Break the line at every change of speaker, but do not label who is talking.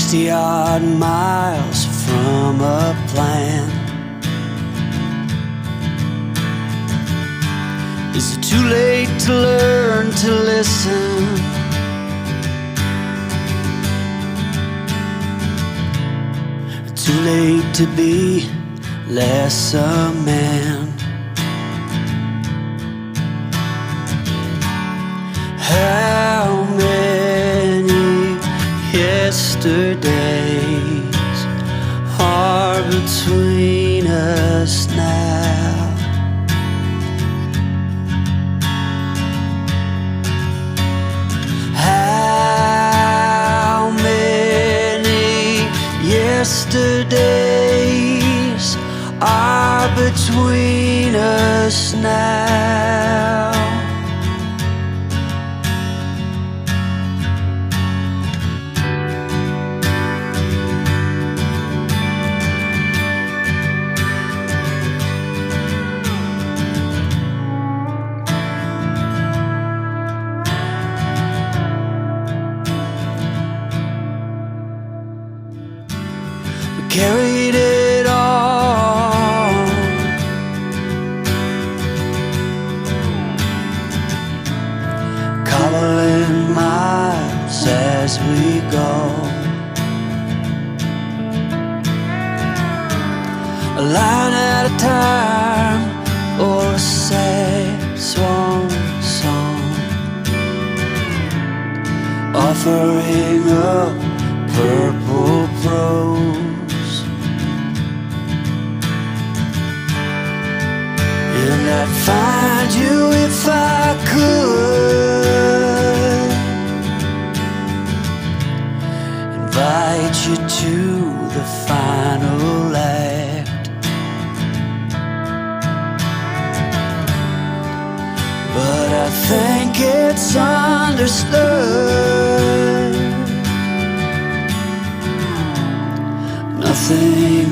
60 odd miles from a plan. Is it too late to learn to listen? Too late to be less a man? How many yesterdays are between us now? How many yesterdays are between us now? Carried it all, cobbling miles as we go, a line at a time, or a sad swan song, offering up purple prose. And I'd find you if I could, invite you to the final act. But I think it's understood, nothing